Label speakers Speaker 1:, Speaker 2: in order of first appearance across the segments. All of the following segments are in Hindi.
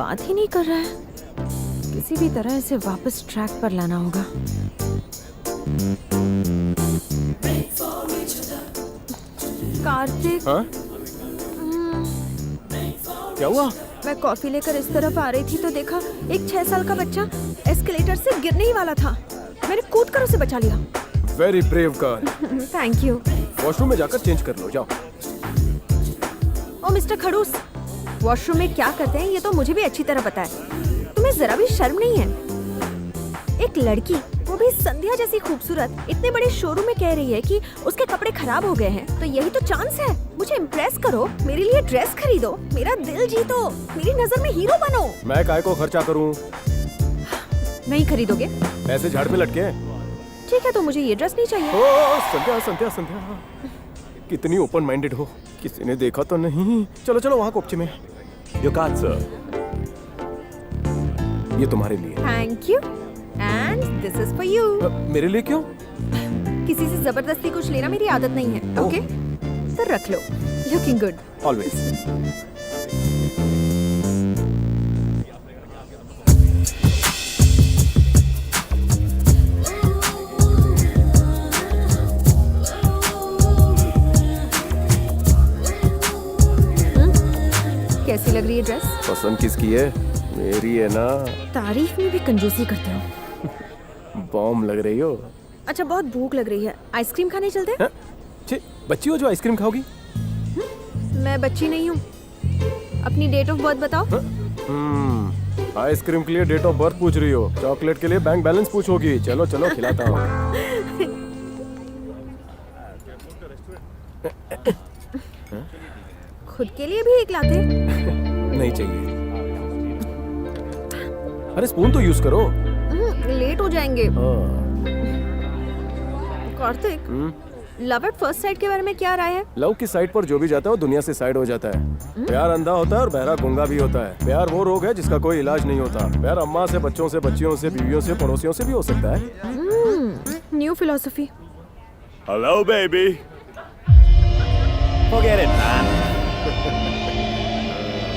Speaker 1: बात ही नहीं कर रहा है। किसी भी तरह इसे वापस ट्रैक पर लाना होगा। कार्तिक,
Speaker 2: हाँ? क्या हुआ?
Speaker 1: मैं कॉफी लेकर इस तरफ आ रही थी तो देखा एक 6 साल का बच्चा एस्केलेटर से गिरने ही वाला था। मैंने कूद कर उसे बचा लिया।
Speaker 2: Very brave girl.
Speaker 1: Thank you.
Speaker 2: Washroom में जाकर चेंज कर लो, जाओ।
Speaker 1: ओ मिस्टर खड़ूस, वॉशरूम में क्या करते हैं ये तो मुझे भी अच्छी तरह पता है। तुम्हें जरा भी शर्म नहीं है? एक लड़की, वो भी संध्या जैसी खूबसूरत, इतने बड़े शोरूम में कह रही है कि उसके कपड़े खराब हो गए हैं, तो यही तो चांस है। मुझे इम्प्रेस करो, मेरे लिए ड्रेस खरीदो, मेरा दिल जीतो, मेरी नजर में हीरो बनो।
Speaker 2: मैं काय को खर्चा करूं?
Speaker 1: नहीं खरीदोगे?
Speaker 2: पैसे झाड़ में लटके हैं।
Speaker 1: ठीक है, तो मुझे ये ड्रेस नहीं चाहिए।
Speaker 2: ओ संध्या संध्या संध्या, कितनी ओपन माइंडेड हो। किसी ने देखा तो नहीं? चलो चलो वहाँ कोपचे में।
Speaker 3: Your card, sir.
Speaker 2: ये तुम्हारे लिए।
Speaker 1: Thank you and this is for you.
Speaker 2: मेरे लिए क्यों?
Speaker 1: किसी से जबरदस्ती कुछ लेना मेरी आदत नहीं है। ओके, तो रख लो। Looking good
Speaker 2: always.
Speaker 1: कैसी लग रही है ड्रेस?
Speaker 2: पसंद किसकी है? मेरी है ना।
Speaker 1: तारीफ में भी कंजूसी करते हो।
Speaker 2: बॉम्ब लग रही हो।
Speaker 1: अच्छा, बहुत भूख लग रही है, आइसक्रीम खाने चलते हैं?
Speaker 2: छी, बच्ची हो जो आइसक्रीम खाओगी?
Speaker 1: मैं बच्ची नहीं हूँ। अपनी डेट ऑफ बर्थ बताओ।
Speaker 2: आइसक्रीम के लिए डेट ऑफ बर्थ पूछ रही हो, चॉकलेट के लिए बैंक बैलेंस पूछोगी। चलो चलो खिलाता हूँ।
Speaker 1: खुद के लिए भी एक लाते।
Speaker 2: नहीं चाहिए। अरे स्पून तो यूज करो।
Speaker 1: लेट हो जाएंगे।
Speaker 2: हाँ।
Speaker 1: Kartik, love at first sight के बारे में क्या राय है?
Speaker 2: लव की साइड पर जो भी जाता है वो दुनिया से साइड हो जाता है। प्यार अंधा होता है और बहरा गूंगा भी होता है। प्यार वो रोग है जिसका कोई इलाज नहीं होता। प्यार अम्मा से, बच्चों से, बच्चियों से, बीवियों से, पड़ोसियों से भी हो सकता है।
Speaker 1: New philosophy.
Speaker 3: Hello, baby. Forget it, man.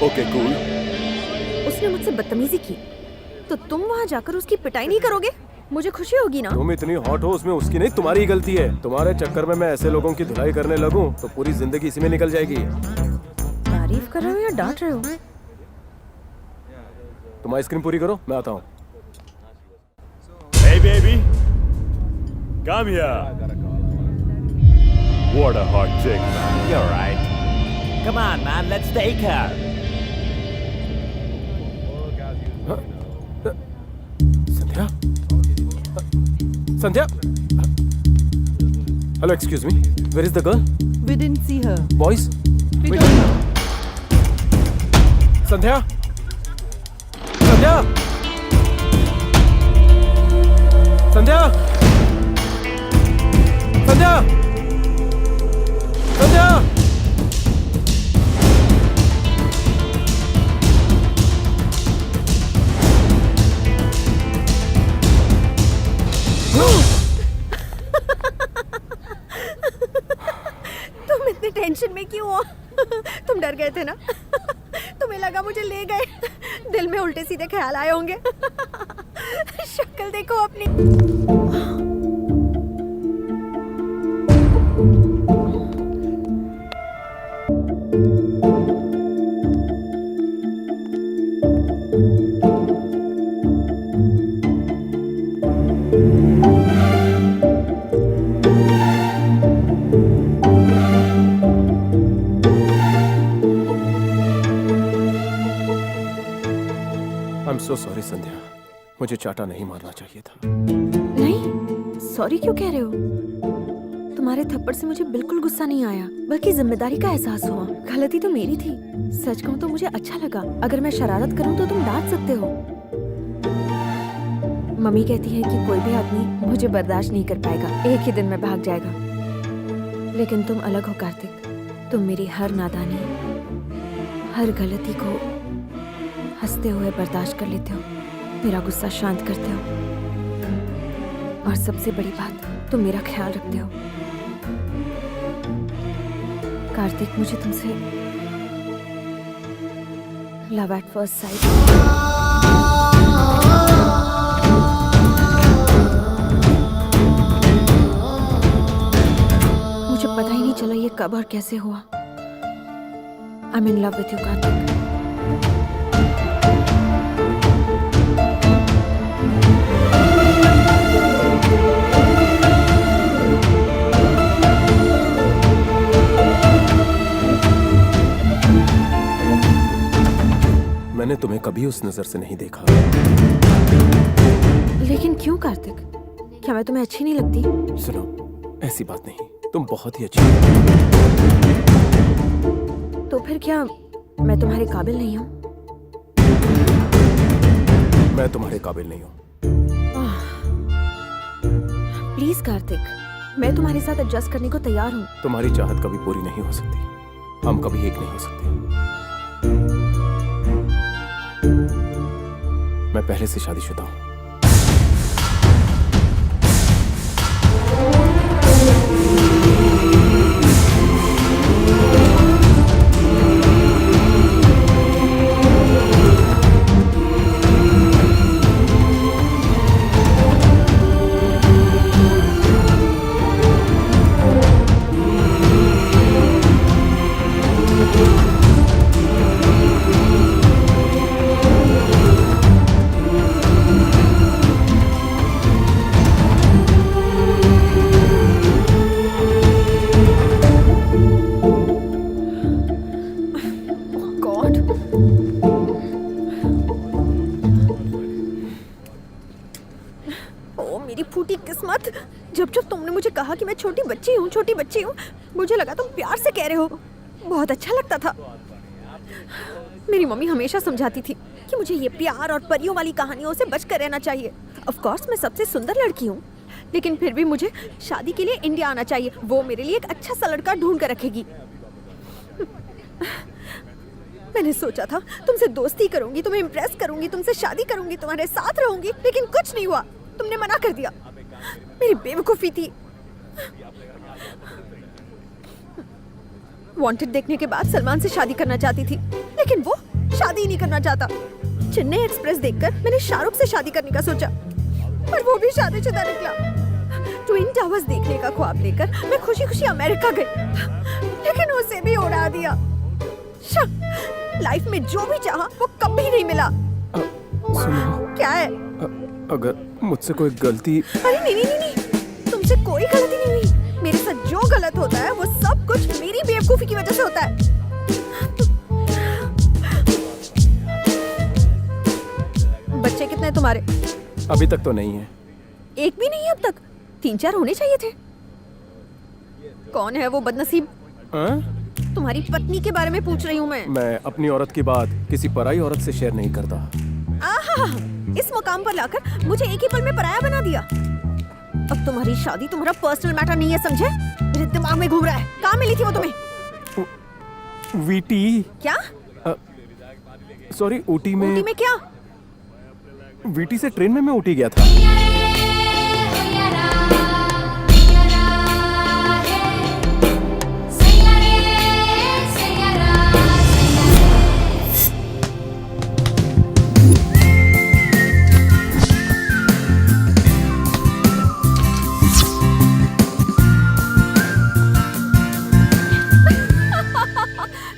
Speaker 3: Okay, cool.
Speaker 1: उसने मुझसे बदतमीजी की तो तुम वहाँ जाकर उसकी पिटाई नहीं करोगे? मुझे खुशी होगी ना।
Speaker 2: तुम इतनी हॉट हो उसमें उसकी नहीं, तुम्हारी गलती है। तुम्हारे चक्कर में मैं ऐसे लोगों की धुलाई करने लगूं तो पूरी जिंदगी इसी में निकल जाएगी।
Speaker 1: तारीफ कर रहे हो या डांट रहे हो?
Speaker 2: तुम आइसक्रीम पूरी करो, मैं आता हूँ।
Speaker 3: Hey, baby. Come here. What a hot chick, man. You're right. Come on, man. Let's take her.
Speaker 2: Sandhya? Sandhya? Hello, excuse me. Where is the girl?
Speaker 4: We didn't see her.
Speaker 2: Boys?
Speaker 4: We
Speaker 2: Wait.
Speaker 4: don't know.
Speaker 2: संध्या? संध्या? संध्या? संध्या? संध्या?
Speaker 1: तुम इतने टेंशन में क्यों हो? तुम डर गए थे ना? तुम्हें लगा मुझे ले गए? दिल में उल्टे सीधे ख्याल आए होंगे। शक्ल देखो अपनी।
Speaker 2: I'm so sorry, संध्या। मुझे चाटा नहीं मारना चाहिए था।
Speaker 1: नहीं, सॉरी क्यों कह रहे हो? तुम्हारे थप्पड़ से मुझे बिल्कुल गुस्सा नहीं आया, बल्कि जिम्मेदारी का एहसास हुआ। गलती तो मेरी थी। सच कहूँ तो मुझे अच्छा लगा। अगर मैं शरारत करूँ तो तुम डांट सकते हो। मम्मी कहती है कि कोई भी आदमी मुझे बर्दाश्त नहीं कर पाएगा, एक ही दिन में भाग जाएगा। लेकिन तुम अलग हो कार्तिक। तुम मेरी हर नादानी, हर गलती को हंसते हुए बर्दाश्त कर लेते हो, मेरा गुस्सा शांत करते हो, और सबसे बड़ी बात, तुम मेरा ख्याल रखते हो। कार्तिक, मुझे तुमसे लव एट फर्स्ट साइट। मुझे पता ही नहीं चला ये कब और कैसे हुआ। I am in love with you Kartik.
Speaker 2: मैंने तुम्हें कभी उस नजर से नहीं देखा।
Speaker 1: लेकिन क्यों कार्तिक? क्या मैं तुम्हें अच्छी नहीं लगती?
Speaker 2: सुनो, ऐसी बात नहीं, तुम बहुत ही अच्छी हो।
Speaker 1: तो फिर क्या मैं तुम्हारे काबिल नहीं हूँ?
Speaker 2: मैं तुम्हारे काबिल नहीं हूँ।
Speaker 1: प्लीज कार्तिक, मैं तुम्हारे साथ एडजस्ट करने को तैयार हूँ।
Speaker 2: तुम्हारी चाहत कभी पूरी नहीं हो सकती। हम कभी एक नहीं हो सकते। मैं पहले से शादीशुदा हूँ।
Speaker 1: गॉड, ओ मेरी फूटी किस्मत। जब जब तुमने मुझे कहा कि मैं छोटी बच्ची हूँ, मुझे लगा तुम प्यार से कह रहे हो। बहुत अच्छा लगता था। मेरी मम्मी हमेशा समझाती थी कि मुझे ये प्यार और परियों वाली कहानियों से बचकर रहना चाहिए। ऑफ कोर्स मैं सबसे सुंदर लड़की हूँ, लेकिन फिर भी मुझे शादी के लिए इंडिया आना चाहिए। वो मेरे लिए एक अच्छा सा लड़का ढूंढ कर रखेगी। मैंने सोचा था तुमसे दोस्ती करूंगी, तुम्हें इम्प्रेस करूंगी, तुमसे शादी करूंगी, तुम्हारे साथ रहूंगी, लेकिन कुछ नहीं हुआ। तुमने मना कर दिया। मेरी बेवकूफी थी। वांटेड देखने के बाद सलमान से शादी करना चाहती थी, लेकिन वो शादी ही नहीं करना चाहता। चेन्नई एक्सप्रेस देखकर मैंने शाहरुख से शादी करने का सोचा, पर वो भी शादीशुदा निकला। ट्विन टावर्स देखने का ख्वाब लेकर मैं खुशी खुशी अमेरिका गई, लेकिन उसे भी उड़ा दिया। लाइफ में जो भी चाहा वो कभी नहीं मिला।
Speaker 2: सुनो,
Speaker 1: क्या है?
Speaker 2: अगर मुझसे कोई गलती।
Speaker 1: अरे नहीं, तुमसे कोई गलती नहीं हुई। मेरे साथ जो गलत होता है वो सब कुछ मेरी बेवकूफी की वजह से होता है। बच्चे कितने हैं तुम्हारे?
Speaker 2: अभी तक तो नहीं है।
Speaker 1: एक भी नहीं है अब तक? 3-4 होने चाहिए थे। कौन है वो बदनसीब? तुम्हारी पत्नी के बारे में पूछ रही हूँ
Speaker 2: मैं अपनी औरत की बात किसी पराई औरत से शेयर नहीं करता।
Speaker 1: आहा, इस मुकाम पर लाकर मुझे एक ही पल में पराया बना दिया। अब तुम्हारी शादी तुम्हारा पर्सनल मैटर नहीं है, समझे? मेरे दिमाग में घूम रहा है। कहाँ मिली थी वो तुम्हें?
Speaker 2: वीटी।
Speaker 1: क्या?
Speaker 2: सॉरी, ऊटी में।
Speaker 1: ऊटी में क्या?
Speaker 2: वीटी से ट्रेन में मैं ऊटी गया था।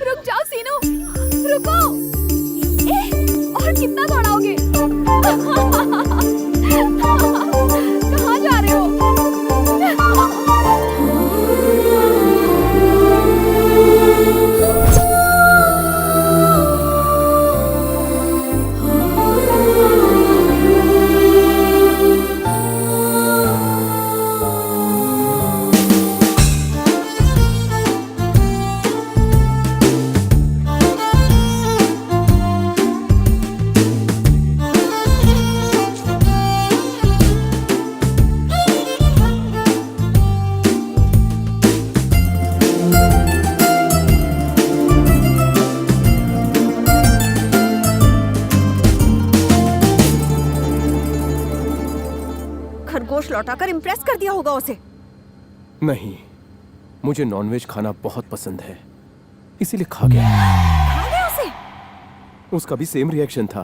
Speaker 1: रुक जाओ सीनू, रुको। और कितना दौड़ाओगे? कहाँ जा रहे हो? खरगोश लौटाकर इम्प्रेस कर दिया होगा उसे।
Speaker 2: नहीं, मुझे नॉनवेज खाना बहुत पसंद है, इसीलिए खा गया।
Speaker 1: खा गया उसे?
Speaker 2: उसका भी सेम रिएक्शन था।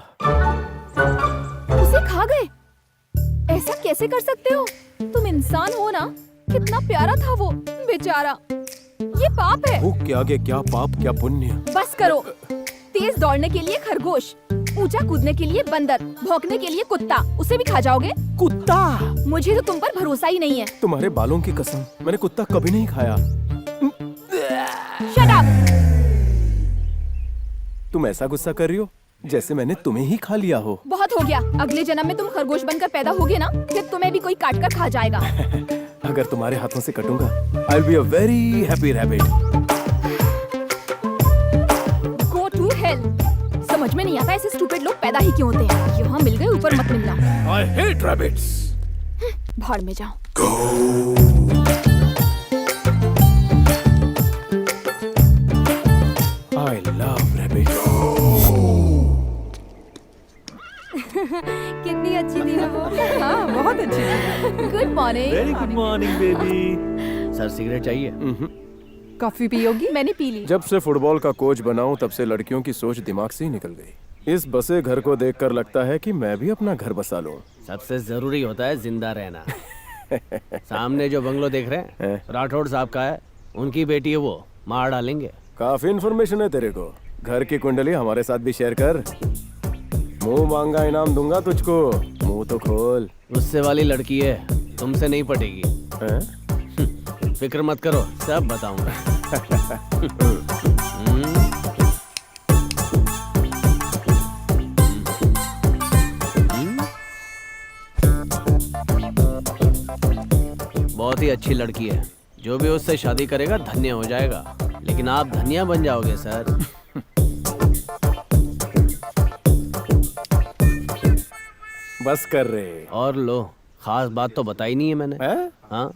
Speaker 4: उसे खा गए? ऐसा कैसे कर सकते हो? तुम इंसान हो ना? कितना प्यारा था वो, बेचारा। ये पाप है।
Speaker 2: भूख के आगे क्या पाप क्या पुण्य।
Speaker 4: बस करो। तेज दौड़ने के लिए खरगोश, ऊंचा कूदने के लिए बंदर, भौंकने के लिए कुत्ता, उसे भी खा जाओगे?
Speaker 2: कुत्ता?
Speaker 4: मुझे तो तुम पर भरोसा ही नहीं है।
Speaker 2: तुम्हारे बालों की कसम, मैंने कुत्ता कभी नहीं खाया।
Speaker 4: Shut up!
Speaker 2: तुम ऐसा गुस्सा कर रही हो जैसे मैंने तुम्हें ही खा लिया हो।
Speaker 4: बहुत हो गया। अगले जन्म में तुम खरगोश बनकर पैदा होगे ना, फिर तुम्हें भी कोई काट कर खा जाएगा।
Speaker 2: अगर तुम्हारे हाथों से कटूंगा, I'll be a very happy rabbit.
Speaker 4: Go to hell! समझ में नहीं आता ऐसे स्टूपिड लोग पैदा ही क्यों होते हैं। यहाँ मिल गए, ऊपर मत मिलना।
Speaker 2: I hate rabbits.
Speaker 4: भाड़ में जाओ।
Speaker 2: I love rabbits.
Speaker 1: कितनी अच्छी थी ना वो। हाँ बहुत अच्छी थी।
Speaker 4: Good morning.
Speaker 3: Very good morning baby. Sir cigarette चाहिए?
Speaker 1: कॉफी पियोगी?
Speaker 4: मैंने पी ली।
Speaker 2: जब से फुटबॉल का कोच बना हूं तब से लड़कियों की सोच दिमाग से ही निकल गई। इस बसे घर को देखकर लगता है कि मैं भी अपना घर बसा लूं।
Speaker 3: सबसे जरूरी होता है जिंदा रहना। सामने जो बंगलो देख रहे हैं राठौड़ साहब का है, उनकी बेटी है वो, मार डालेंगे।
Speaker 2: काफी इन्फॉर्मेशन है तेरे को। घर की कुंडली हमारे साथ भी शेयर कर। मुंह मांगा इनाम दूंगा तुझको, मुंह तो खोल।
Speaker 3: उससे वाली लड़की है, तुमसे नहीं पटेगी।
Speaker 2: हैं?
Speaker 3: फिक्र मत करो, सब बताऊंगा। बहुत ही अच्छी लड़की है, जो भी उससे शादी करेगा धन्य हो जाएगा, लेकिन आप धनिया बन जाओगे सर।
Speaker 2: बस कर रहे।
Speaker 3: और लो, खास बात तो बताई नहीं है मैंने।
Speaker 2: हैं?
Speaker 3: हाँ,